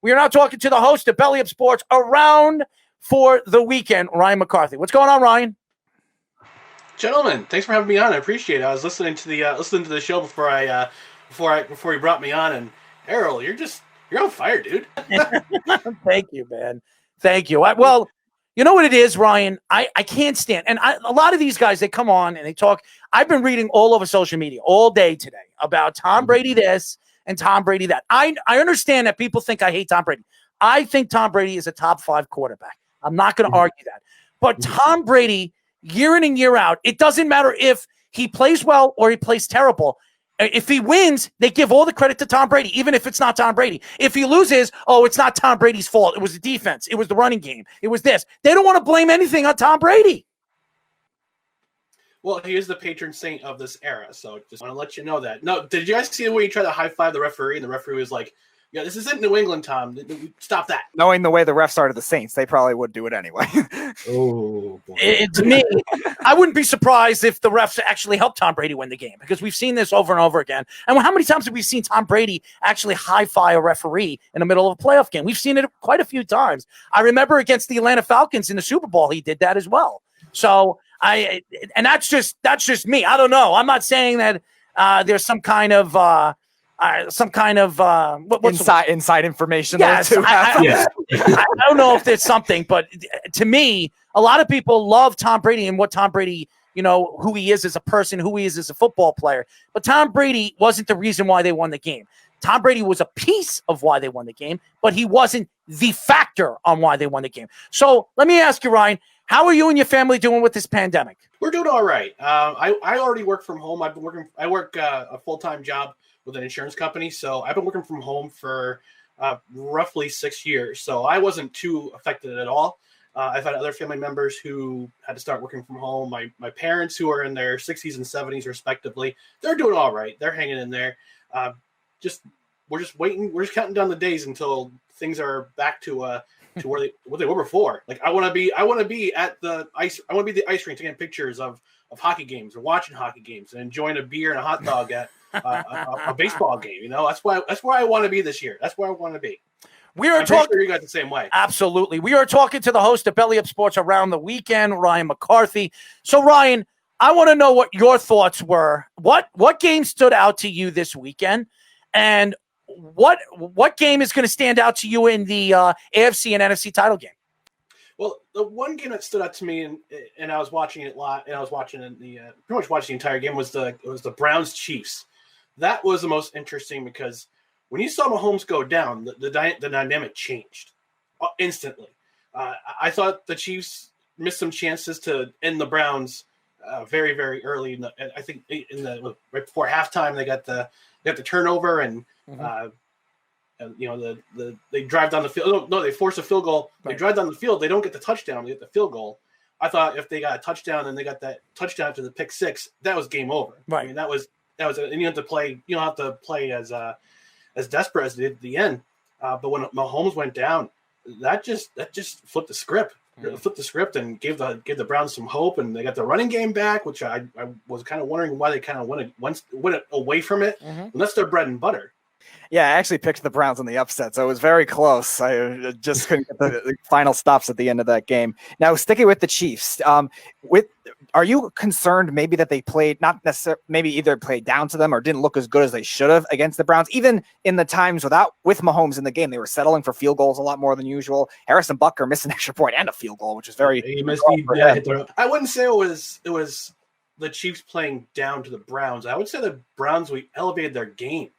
We are now talking to the host of Belly Up Sports Around for the Weekend, Ryan McCarthy. What's going on, Ryan? Gentlemen, thanks for having me on. I appreciate it. I was listening to the show before you brought me on, and Errol, you're on fire, dude. Thank you, man. Thank you. Well, you know what it is, Ryan? I can't stand, and a lot of these guys, they come on and they talk. I've been reading all over social media all day today about Tom Brady this and Tom Brady that. I understand that people think I hate Tom Brady. I think Tom Brady is a top 5 quarterback. I'm not going to argue that. But Tom Brady, year in and year out, it doesn't matter if he plays well or he plays terrible. If he wins, they give all the credit to Tom Brady, even if it's not Tom Brady. If he loses, it's not Tom Brady's fault. It was the defense. It was the running game. It was this. They don't want to blame anything on Tom Brady. Well, he is the patron saint of this era, so just want to let you know that. No, did you guys see the way he tried to high-five the referee, and the referee was like, yeah, this isn't New England, Tom. Stop that. Knowing the way the refs are to the Saints, they probably would do it anyway. Oh, boy. To me, I wouldn't be surprised if the refs actually helped Tom Brady win the game, because we've seen this over and over again. And how many times have we seen Tom Brady actually high-five a referee in the middle of a playoff game? We've seen it quite a few times. I remember against the Atlanta Falcons in the Super Bowl, he did that as well. So that's just me. I don't know. I'm not saying that there's some kind of inside information. Yes, I don't know if there's something, but to me, a lot of people love Tom Brady and what Tom Brady, who he is as a person, who he is as a football player. But Tom Brady wasn't the reason why they won the game. Tom Brady was a piece of why they won the game, but he wasn't the factor on why they won the game. So let me ask you, Ryan, how are you and your family doing with this pandemic? We're doing all right. I already work from home. I work a full-time job with an insurance company, so I've been working from home for roughly 6 years. So I wasn't too affected at all. I've had other family members who had to start working from home. My parents, who are in their 60s and 70s respectively, they're doing all right. They're hanging in there. We're just waiting. We're just counting down the days until things are back to what they were before. Like I want to be at the ice. I want to be at the ice rink taking pictures of hockey games or watching hockey games and enjoying a beer and a hot dog at a baseball game. That's where I want to be this year. That's where I want to be. We are talking. Sure you got the same way. Absolutely. We are talking to the host of Belly Up Sports Around the Weekend, Ryan McCarthy. So Ryan, I want to know what your thoughts were. What game stood out to you this weekend, and what game is going to stand out to you in the AFC and NFC title game? Well, the one game that stood out to me, and I was watching it live, and I was watching it pretty much watching the entire game, was the Browns Chiefs. That was the most interesting because when you saw Mahomes go down, the dynamic changed instantly. I thought the Chiefs missed some chances to end the Browns very, very early. I think right before halftime, they got the turnover and. They drive down the field. No, they force a field goal. Right. They drive down the field. They don't get the touchdown. They get the field goal. I thought if they got a touchdown and they got that touchdown to the pick six, that was game over. Right. I mean, that was. And you have to play. You don't have to play as desperate as they did at the end. But when Mahomes went down, that just flipped the script. Flipped the script and gave the Browns some hope, and they got the running game back, which I was kind of wondering why they kind of went away from it. And that's their bread and butter. Yeah, I actually picked the Browns in the upset, so it was very close. I just couldn't get the final stops at the end of that game. Now, sticking with the Chiefs, are you concerned maybe that they played not necessarily, maybe either played down to them or didn't look as good as they should have against the Browns? Even in the times with Mahomes in the game, they were settling for field goals a lot more than usual. Harrison Butker missed an extra point and a field goal, which is very. I wouldn't say it was the Chiefs playing down to the Browns. I would say the Browns elevated their game.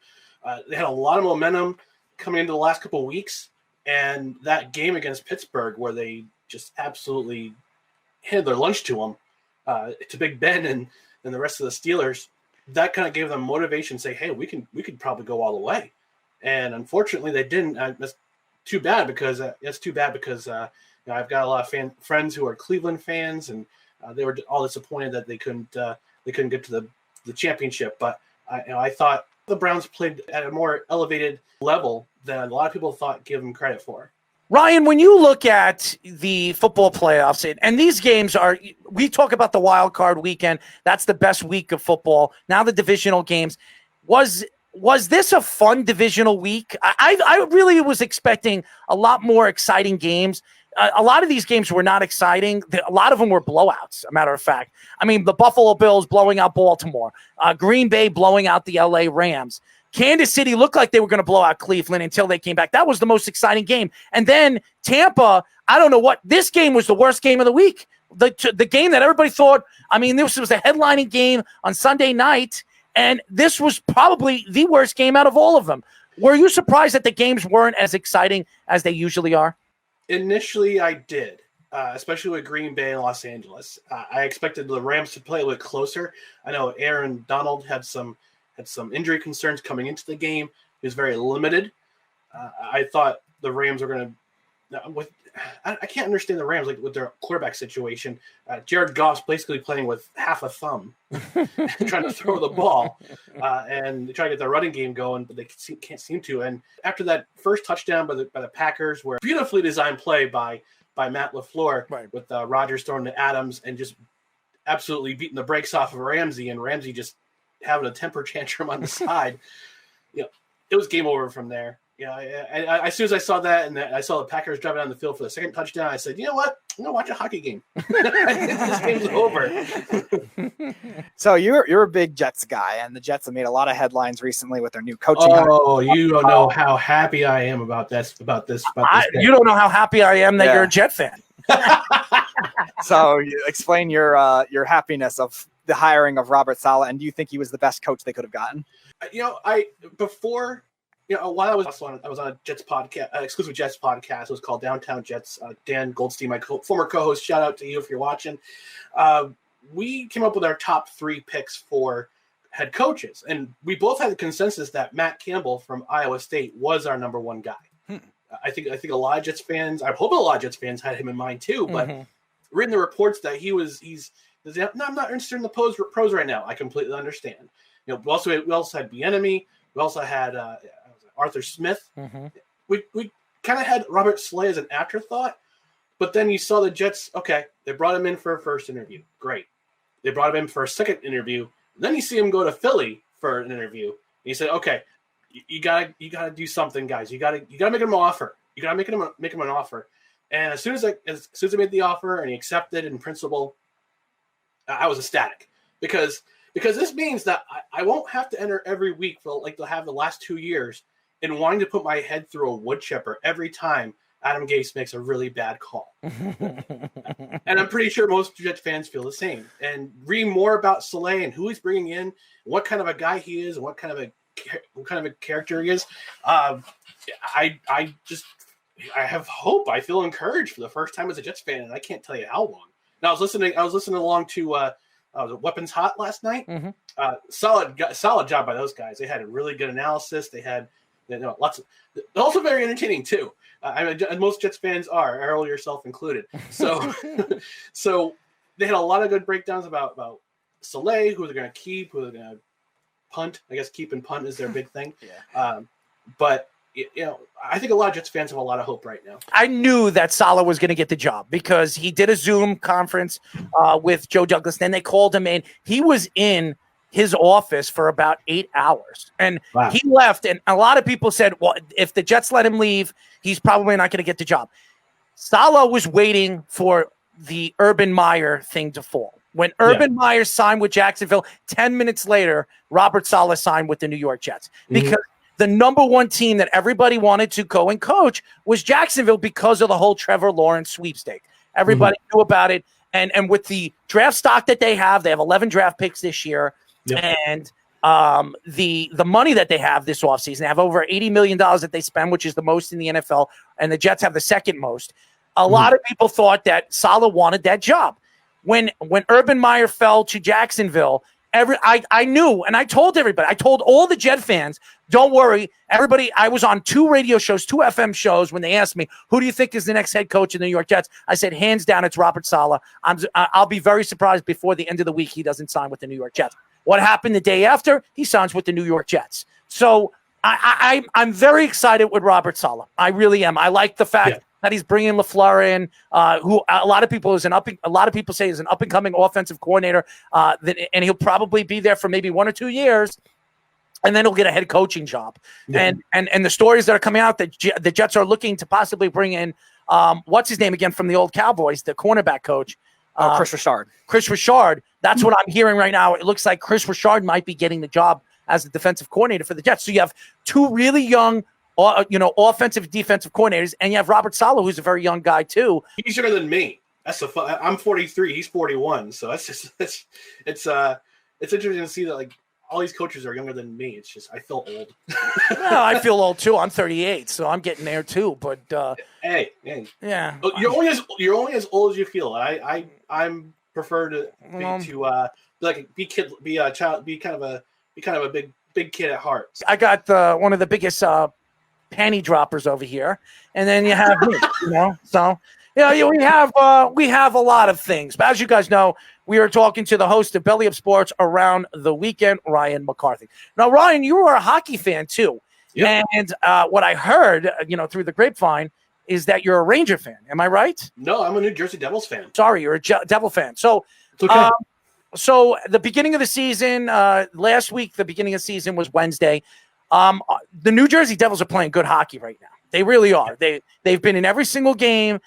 They had a lot of momentum coming into the last couple of weeks, and that game against Pittsburgh where they just absolutely handed their lunch to them, to Big Ben and the rest of the Steelers, that kind of gave them motivation to say, hey, we could probably go all the way. And unfortunately, they didn't. That's too bad because I've got a lot of friends who are Cleveland fans, and they were all disappointed that they couldn't get to the championship. But I thought the Browns played at a more elevated level than a lot of people thought give them credit for. Ryan, when you look at the football playoffs, and these games we talk about the wild card weekend, that's the best week of football. Now the divisional games, was was this a fun divisional week? I really was expecting a lot more exciting games. A lot of these games were not exciting. A lot of them were blowouts, a matter of fact. I mean, the Buffalo Bills blowing out Baltimore, Green Bay blowing out the LA Rams. Kansas City looked like they were going to blow out Cleveland until they came back. That was the most exciting game. And then Tampa, I don't know what, this game was the worst game of the week. The game that everybody thought, I mean, this was a headlining game on Sunday night, and this was probably the worst game out of all of them. Were you surprised that the games weren't as exciting as they usually are? Initially, I did, especially with Green Bay and Los Angeles. I expected the Rams to play a little closer. I know Aaron Donald had some injury concerns coming into the game. He was very limited. I thought the Rams were going to I can't understand the Rams like with their quarterback situation. Jared Goff's basically playing with half a thumb, trying to throw the ball, and they try to get their running game going, but they can't seem to. And after that first touchdown by the Packers, where beautifully designed play by Matt LaFleur, right, with Rodgers throwing to Adams and just absolutely beating the brakes off of Ramsey, and Ramsey just having a temper tantrum on the side. It was game over from there. I as soon as I saw that and I saw the Packers driving down the field for the second touchdown, I said, you know what? I'm going to watch a hockey game. This game's over. So you're a big Jets guy, and the Jets have made a lot of headlines recently with their new coaching. Oh, you don't know how happy I am about this. You don't know how happy I am that you're a Jet fan. So explain your happiness of the hiring of Robert Saleh, and do you think he was the best coach they could have gotten? While I was on a Jets podcast, exclusive Jets podcast, it was called Downtown Jets. Dan Goldstein, my former co-host, shout out to you if you're watching. We came up with our top 3 picks for head coaches, and we both had the consensus that Matt Campbell from Iowa State was our number 1 guy. I think a lot of Jets fans, I hope a lot of Jets fans had him in mind too, but reading the reports that he's no, I'm not interested in the pros right now. I completely understand. We also had Bieniemy. We also had Arthur Smith. We kind of had Robert Saleh as an afterthought, but then you saw the Jets. Okay, they brought him in for a first interview. Great. They brought him in for a second interview. Then you see him go to Philly for an interview. And you said, okay, you gotta do something, guys. You gotta make him an offer. You gotta make him an offer. And as soon as I made the offer and he accepted in principle, I was ecstatic because this means that I won't have to enter every week for like to have the last 2 years and wanting to put my head through a wood chipper every time Adam Gase makes a really bad call. And I'm pretty sure most Jets fans feel the same. And reading more about Saleh and who he's bringing in, what kind of a guy he is, and what kind of a character he is, I have hope. I feel encouraged for the first time as a Jets fan, and I can't tell you how long. Now I was listening along to Weapons Hot last night. Solid job by those guys. They had a really good analysis. They had lots of, also very entertaining too. And most Jets fans are, Errol yourself included. So, so they had a lot of good breakdowns about Saleh, who they're going to keep, who they're going to punt. I guess keep and punt is their big thing. But I think a lot of Jets fans have a lot of hope right now. I knew that Saleh was going to get the job because he did a Zoom conference with Joe Douglas. Then they called him in. He was in his office for about 8 hours, and he left. And a lot of people said, well, if the Jets let him leave, he's probably not going to get the job. Saleh was waiting for the Urban Meyer thing to fall. When Urban Meyer signed with Jacksonville, 10 minutes later, Robert Saleh signed with the New York Jets because the number 1 team that everybody wanted to go and coach was Jacksonville because of the whole Trevor Lawrence sweepstake. Everybody knew about it. And with the draft stock that they have 11 draft picks this year. And the money that they have this offseason, they have over $80 million that they spend, which is the most in the NFL, and the Jets have the second most. A lot of people thought that Saleh wanted that job. When Urban Meyer fell to Jacksonville, I knew, and I told everybody, I told all the Jet fans, don't worry, everybody. I was on 2 radio shows, 2 FM shows when they asked me, who do you think is the next head coach of the New York Jets? I said, hands down, it's Robert Saleh. I'll be very surprised before the end of the week he doesn't sign with the New York Jets. What happened the day after? He signs with the New York Jets. So I'm very excited with Robert Saleh. I really am. I like the fact that he's bringing LaFleur in, who a lot of people say is an up and coming offensive coordinator, and he'll probably be there for maybe 1 or 2 years. and then he'll get a head coaching job. Yeah. And the stories that are coming out that the Jets are looking to possibly bring in what's his name again from the old Cowboys, the cornerback coach. Chris Richard. Chris Richard. That's what I'm hearing right now. It looks like Chris Richard might be getting the job as the defensive coordinator for the Jets. So you have two really young, offensive defensive coordinators, and you have Robert Saleh, who's a very young guy too. He's younger than me. That's I'm 43. He's 41. So that's just it's interesting to see that like all these coaches are younger than me. It's just I feel old. Well, I feel old too. I'm 38, so I'm getting there too. But hey, yeah, you're only as old as you feel. I'm prefer to be kind of a big kid at heart. I got one of the biggest panty droppers over here, and then you have me. So we have a lot of things. But as you guys know, we are talking to the host of Belly Up Sports around the weekend, Ryan McCarthy. Now, Ryan, you are a hockey fan too, yep. And what I heard, through the grapevine, is that you're a Ranger fan. Am I right? No, I'm a New Jersey Devils fan. Sorry, you're a Devil fan. So, it's okay. So the beginning of the season, last week, the beginning of the season was Wednesday. The New Jersey Devils are playing good hockey right now. They really are. They've been in every single game.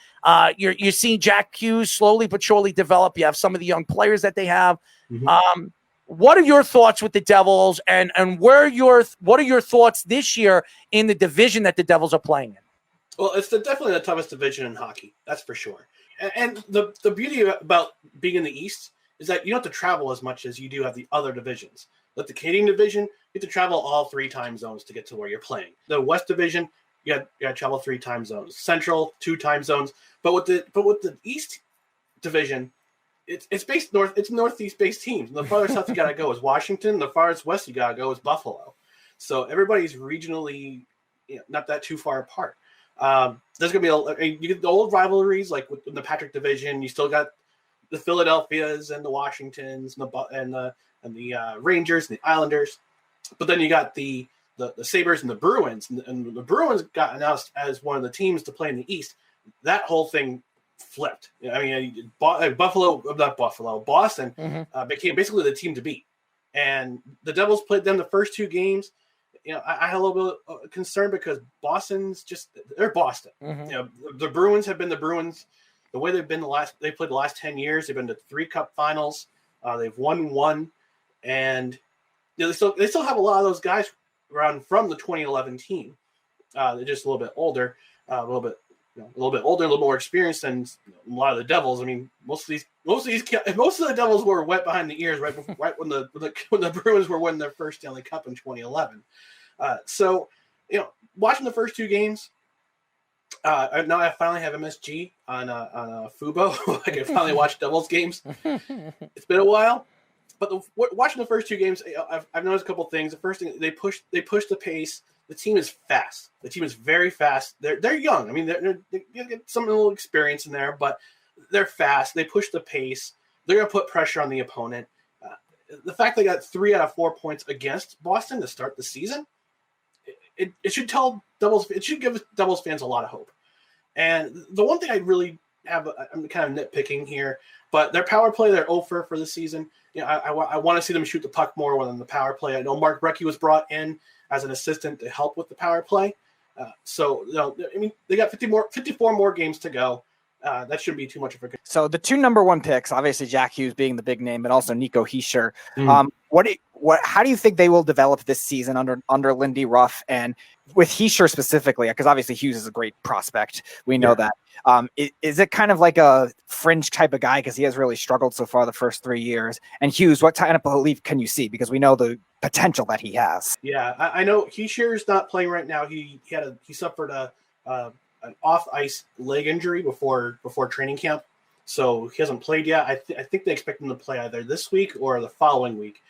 You're seeing Jack Hughes slowly but surely develop. You have some of the young players that they have. Mm-hmm. What are your thoughts with the Devils, and what are your thoughts this year in the division that the Devils are playing in? Well, it's definitely the toughest division in hockey. That's for sure. And the beauty about being in the East is that you don't have to travel as much as you do have the other divisions. Like the Canadian division, you have to travel all 3 time zones to get to where you're playing. The West division, you got to travel 3 time zones. Central, 2 time zones. But with the East division, it's based north. It's northeast based teams. And the farthest south you got to go is Washington. The farthest west you got to go is Buffalo. So everybody's regionally not that too far apart. There's going to be you get the old rivalries like with the Patrick division. You still got the Philadelphias and the Washingtons and the Rangers and the Islanders, but then you got the Sabres and the Bruins, and the Bruins got announced as one of the teams to play in the East. That whole thing flipped. I mean, Boston Mm-hmm. Became basically the team to beat, and the Devils played them the first 2 games. I had a little bit of concern because they're Boston. Mm-hmm. The Bruins have been the Bruins. The way they've been they played the last 10 years. They've been to 3 Cup finals. They've won 1, and they still have a lot of those guys around from the 2011 team. They're just a little bit older, a little bit more experienced than a lot of the Devils. I mean, most of the Devils were wet behind the ears right when the Bruins were winning their first Stanley Cup in 2011. So watching the first 2 games. Now I finally have MSG on Fubo. I can finally watch Devils games. It's been a while, but watching the first 2 games, I've noticed a couple things. The first thing, they push the pace. The team is fast. The team is very fast. They're young. I mean, they get some little experience in there, but they're fast. They push the pace. They're going to put pressure on the opponent. The fact they got 3 out of 4 points against Boston to start the season, it should tell Devils. It should give Devils fans a lot of hope. And the one thing I really I'm kind of nitpicking here, but their power play, they're 0 for the season. I want to see them shoot the puck more than the power play. I know Mark Brecky was brought in as an assistant to help with the power play. They got 54 more games to go. That shouldn't be too much of a good. So the 2 number 1 picks, obviously Jack Hughes being the big name, but also Nico Hischier. How do you think they will develop this season under Lindy Ruff and with Hischier specifically? Because obviously Hughes is a great prospect. We know that. Is it kind of like a fringe type of guy because he has really struggled so far the first 3 years? And Hughes, what kind of belief can you see? Because we know the potential that he has. Yeah, I know Hischier's not playing right now. He suffered an off ice leg injury before training camp, so he hasn't played yet. I think they expect him to play either this week or the following week.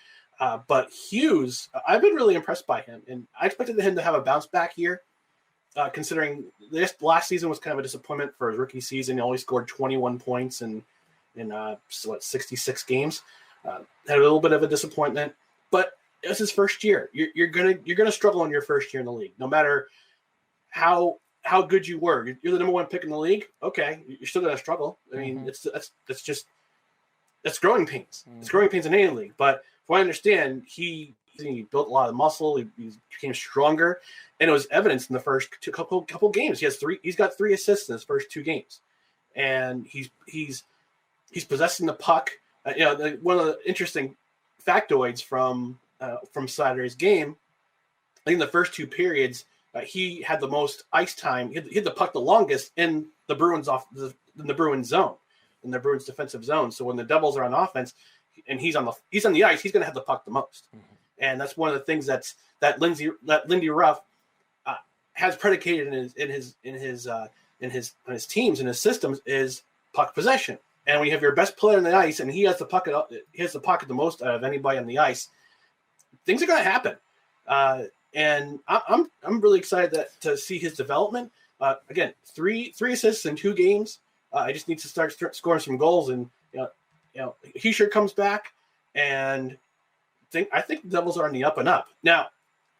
But Hughes, I've been really impressed by him, and I expected him to have a bounce back year. Considering this last season was kind of a disappointment for his rookie season. He only scored 21 points in 66 games. Had a little bit of a disappointment, but it's his first year. You're gonna struggle in your first year in the league, no matter how good you were. You're the number 1 pick in the league. Okay, you're still gonna struggle. I mean, that's growing pains. It's growing pains in any league. But from what I understand, he's He built a lot of muscle. He became stronger, and it was evidenced in the first couple games. He's got 3 assists in his first 2 games, and he's possessing the puck. One of the interesting factoids from Saturday's game, I think in the first 2 periods, he had the most ice time. He had the puck the longest in the Bruins in the Bruins zone, in the Bruins defensive zone. So when the Devils are on offense, and he's on the ice, he's going to have the puck the most. Mm-hmm. And that's one of the things that Lindy Ruff has predicated in his teams and his systems is puck possession. And when you have your best player on the ice and he has the puck the most out of anybody on the ice, things are going to happen. And I'm really excited to see his development. Again, three assists in 2 games. I just need to start scoring some goals, and he sure comes back, and I think the Devils are on the up and up. Now,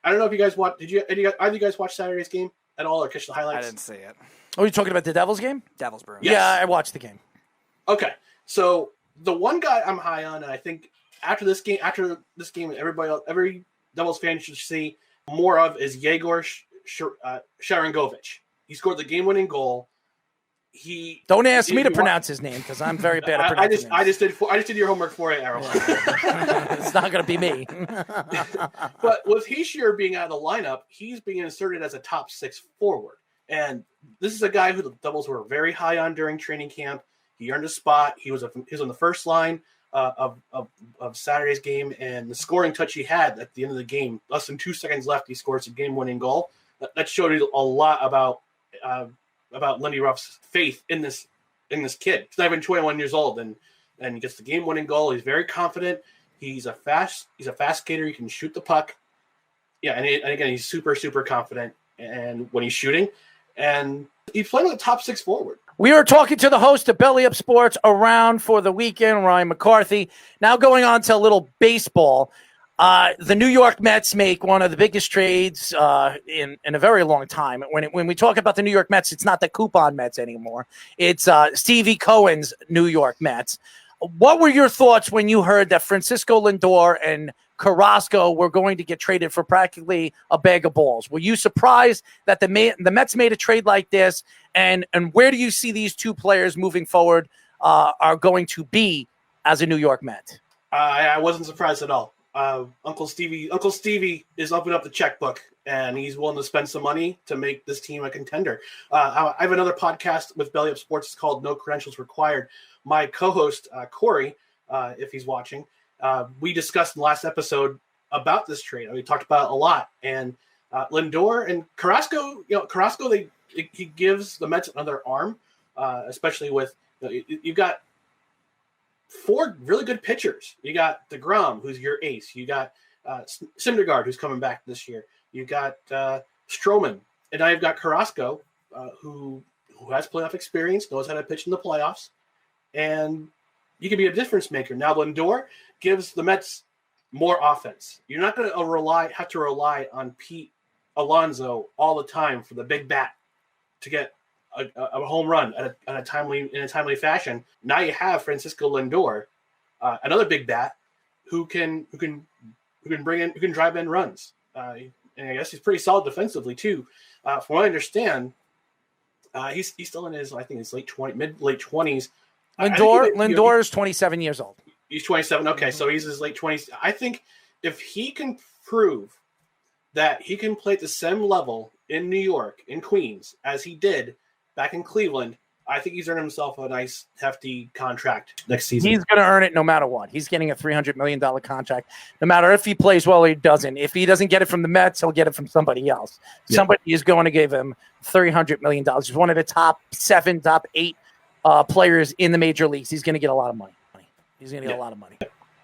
I don't know if you guys watched. Either you guys watch Saturday's game at all, or catch the highlights? I didn't see it. Are you talking about the Devils game? Devils Bruins. Yes. Yeah, I watched the game. Okay, so the one guy I'm high on, and I think after this game, every Devils fan should see more of is Yegor Sharangovich. He scored the game-winning goal. Don't ask me to pronounce his name because I'm very bad at pronouncing names. I just did your homework for you, Errol. It's not going to be me. But with Hischier being out of the lineup, he's being inserted as a top 6 forward. And this is a guy who the Devils were very high on during training camp. He earned a spot. He was on the first line of Saturday's game, and the scoring touch he had at the end of the game, less than 2 seconds left, he scores a game-winning goal. That showed you a lot about Lindy Ruff's faith in this kid. He's not even 21 years old, and he gets the game-winning goal. He's very confident. He's a fast skater. He can shoot the puck. Yeah, and again, he's super, super confident and when he's shooting, and he's playing with a top 6 forward. We are talking to the host of Belly Up Sports Around for the Weekend, Ryan McCarthy. Now going on to a little baseball. The New York Mets make one of the biggest trades in a very long time. When we talk about the New York Mets, it's not the coupon Mets anymore. It's Stevie Cohen's New York Mets. What were your thoughts when you heard that Francisco Lindor and Carrasco were going to get traded for practically a bag of balls? Were you surprised that the Mets made a trade like this? And where do you see these 2 players moving forward are going to be as a New York Met? I wasn't surprised at all. Uncle Stevie is opening up the checkbook, and he's willing to spend some money to make this team a contender. I have another podcast with Belly Up Sports. It's called No Credentials Required. My co-host, Corey, if he's watching, we discussed in the last episode about this trade. We talked about it a lot. And Lindor and Carrasco, he gives the Mets another arm, especially with you've got 4 really good pitchers. You got DeGrom, who's your ace. You got Syndergaard, who's coming back this year. You got Stroman, and now you've got Carrasco, who has playoff experience, knows how to pitch in the playoffs, and you can be a difference maker. Now Lindor gives the Mets more offense. You're not going to have to rely on Pete Alonso all the time for the big bat to get a home run in a timely fashion. Now you have Francisco Lindor, another big bat who can drive in runs. And I guess he's pretty solid defensively too. From what I understand, he's still in his late 20s. Lindor is 27 years old. He's 27. Okay, so he's his late 20s. I think if he can prove that he can play at the same level in New York, in Queens, as he did back in Cleveland, I think he's earned himself a nice, hefty contract next season. He's going to earn it no matter what. He's getting a $300 million contract, no matter if he plays well or he doesn't. If he doesn't get it from the Mets, he'll get it from somebody else. Yeah. Somebody is going to give him $300 million. He's one of the top 7, top 8 players in the major leagues. He's going to get a lot of money. He's going to get a lot of money.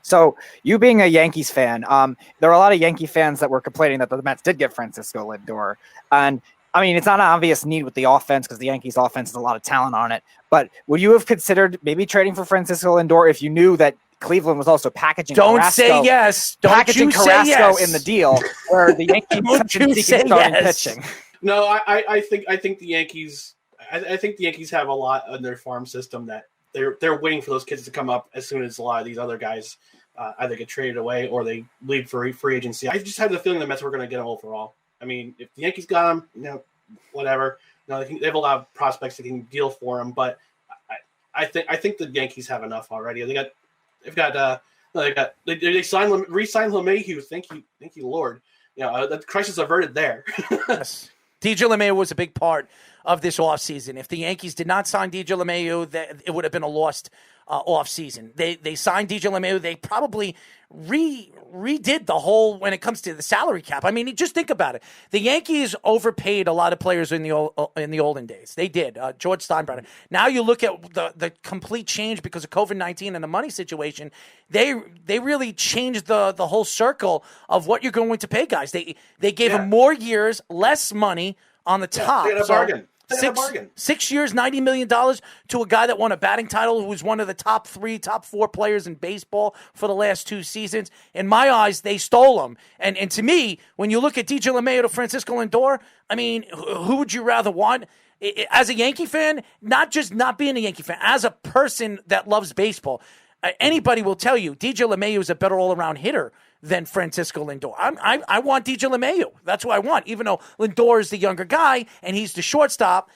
So you being a Yankees fan, there are a lot of Yankee fans that were complaining that the Mets did get Francisco Lindor. And I mean, it's not an obvious need with the offense because the Yankees offense has a lot of talent on it. But would you have considered maybe trading for Francisco Lindor if you knew that Cleveland was also packaging Carrasco? Say yes. Packaging Carrasco in the deal where the Yankees starting pitching. No, I think the Yankees. I think the Yankees have a lot in their farm system that they're waiting for those kids to come up as soon as a lot of these other guys either get traded away or they leave for free agency. I just had the feeling the Mets were going to get him overall. I mean, if the Yankees got him, whatever. They have a lot of prospects that can deal for him, but I think the Yankees have enough already. They re-signed LeMahieu. Thank you, Lord. The crisis averted there. Yes. DJ LeMahieu was a big part of this offseason. If the Yankees did not sign DJ LeMahieu, it would have been a lost offseason. They signed DJ LeMahieu. They probably redid the whole when it comes to the salary cap. I mean, just think about it. The Yankees overpaid a lot of players in the olden days. They did. George Steinbrenner. Now you look at the complete change because of COVID-19 and the money situation. They really changed the whole circle of what you're going to pay guys. They gave them more years, less money on the top. They had a bargain. 6 years, $90 million to a guy that won a batting title who was one of the top 4 players in baseball for the last 2 seasons. In my eyes, they stole him. And to me, when you look at DJ LeMahieu to Francisco Lindor, I mean, who would you rather want? As a Yankee fan, not just not being a Yankee fan, as a person that loves baseball, anybody will tell you DJ LeMahieu is a better all-around hitter than Francisco Lindor. I want DJ LeMahieu. That's what I want, even though Lindor is the younger guy and he's the shortstop.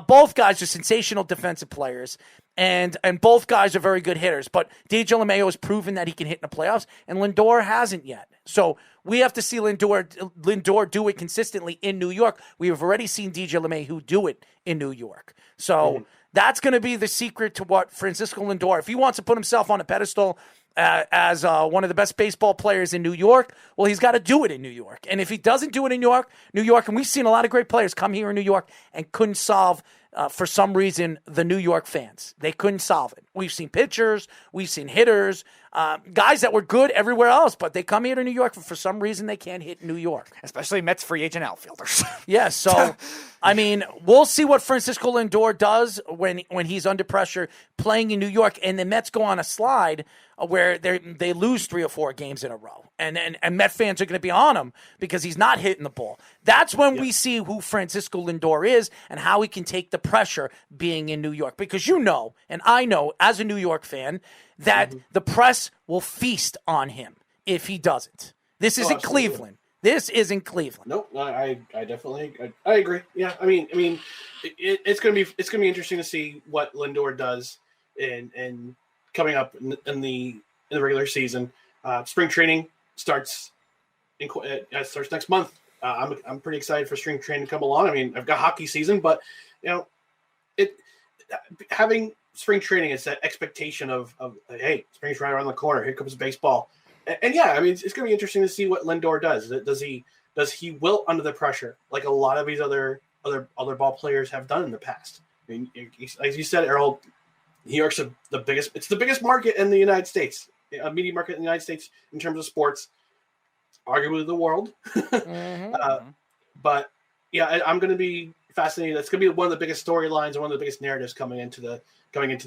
Both guys are sensational defensive players, and both guys are very good hitters. But DJ LeMahieu has proven that he can hit in the playoffs, and Lindor hasn't yet. So we have to see Lindor do it consistently in New York. We have already seen DJ LeMahieu do it in New York. So that's going to be the secret to what Francisco Lindor, if he wants to put himself on a pedestal as one of the best baseball players in New York, well, he's got to do it in New York. And if he doesn't do it in New York, and we've seen a lot of great players come here in New York and couldn't solve, for some reason, the New York fans. They couldn't solve it. We've seen pitchers, we've seen hitters, guys that were good everywhere else, but they come here to New York, for some reason they can't hit New York. Especially Mets free agent outfielders. Yes, so, I mean, we'll see what Francisco Lindor does when he's under pressure playing in New York, and the Mets go on a slide where they lose 3 or 4 games in a row. And Met fans are going to be on him because he's not hitting the ball. That's when we see who Francisco Lindor is and how he can take the pressure being in New York. Because and I know as a New York fan, that the press will feast on him if he doesn't. This isn't Cleveland. This isn't Cleveland. Nope, I definitely I agree. Yeah, I mean, it's gonna be interesting to see what Lindor does in coming up in the regular season. Spring training starts next month. I'm pretty excited for spring training to come along. I mean, I've got hockey season, but having spring training is that expectation of hey, spring's right around the corner. Here comes baseball. And yeah, I mean, it's going to be interesting to see what Lindor does. Does he wilt under the pressure like a lot of these other ball players have done in the past? I mean, as you said, Errol, New York's the biggest. It's the biggest market in the United States, a media market in the United States in terms of sports, arguably the world. But yeah, I'm going to be fascinated. That's going to be one of the biggest storylines and one of the biggest narratives coming into the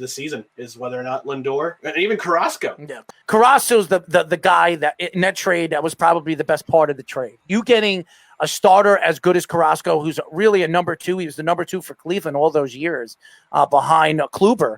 season is whether or not Lindor and even Carrasco. Yeah, Carrasco's the guy that in that trade that was probably the best part of the trade. You getting a starter as good as Carrasco, who's really a number 2. He was the number 2 for Cleveland all those years behind Kluber.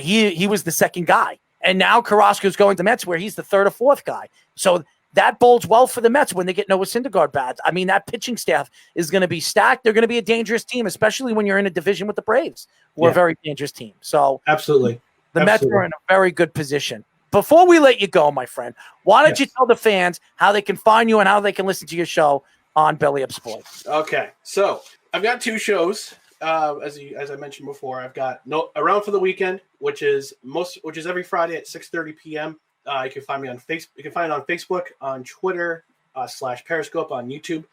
He was the second guy, and now Carrasco's going to Mets where he's the 3rd or 4th guy. So that bodes well for the Mets when they get Noah Syndergaard back. I mean, that pitching staff is going to be stacked. They're going to be a dangerous team, especially when you're in a division with the Braves, who are a very dangerous team. So absolutely, the Mets are in a very good position. Before we let you go, my friend, why don't you tell the fans how they can find you and how they can listen to your show on Belly Up Sports? Okay, so I've got 2 shows. As I mentioned before, I've got Around for the Weekend, which is every Friday at 6:30 p.m. You can find me on Facebook. You can find it on Facebook, on Twitter, / Periscope, on YouTube.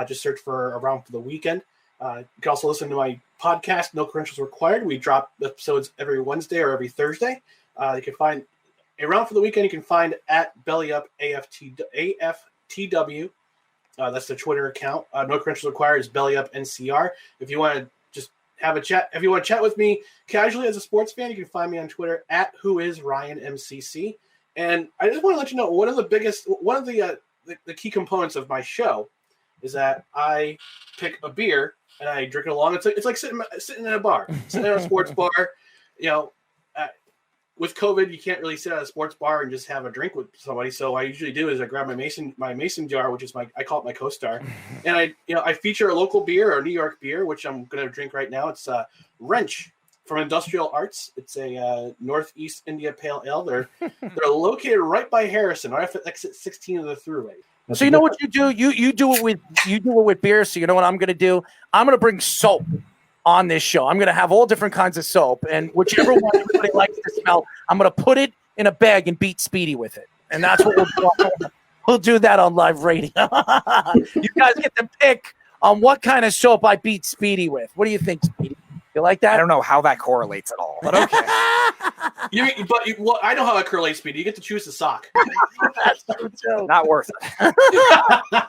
Just search for Around for the Weekend. You can also listen to my podcast, No Credentials Required. We drop episodes every Wednesday or every Thursday. You can find Around for the Weekend. You can find at BellyUp AFTW. That's the Twitter account. No Credentials Required is BellyUp NCR. If you want to just have a chat, if you want to chat with me casually as a sports fan, you can find me on Twitter at WhoIsRyanMCC. And I just want to let you know one of the key components of my show is that I pick a beer and I drink it along. It's like sitting in a bar, sitting in a sports bar. with COVID, you can't really sit at a sports bar and just have a drink with somebody. So what I usually do is I grab my mason jar, which is I call it my co-star, and I feature a local beer or New York beer, which I'm going to drink right now. It's Wrench from Industrial Arts. It's a Northeast India Pale Ale. They're located right by Harrison, right off exit 16 of the Thruway. So you know what you do? You do it with beer. So you know what I'm going to do? I'm going to bring soap on this show. I'm going to have all different kinds of soap, and whichever one everybody likes to smell, I'm going to put it in a bag and beat Speedy with it. And that's what we'll do. We'll do that on live radio. You guys get to pick on what kind of soap I beat Speedy with. What do you think, Speedy? You like that? I don't know how that correlates at all, but okay. I know how it correlates, Speedy. You get to choose the sock. That's true too. Not worth it.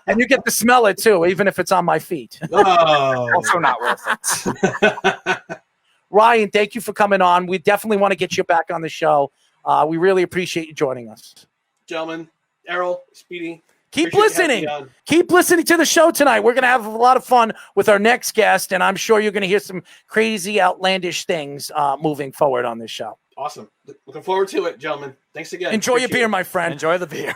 And you get to smell it too, even if it's on my feet. Oh. Also not worth it. Ryan, thank you for coming on. We definitely want to get you back on the show. We really appreciate you joining us. Gentlemen, Errol, Speedy. Keep listening. Keep listening to the show tonight. We're going to have a lot of fun with our next guest, and I'm sure you're going to hear some crazy, outlandish things moving forward on this show. Awesome. Looking forward to it, gentlemen. Thanks again. Enjoy your beer, my friend. Enjoy the beer.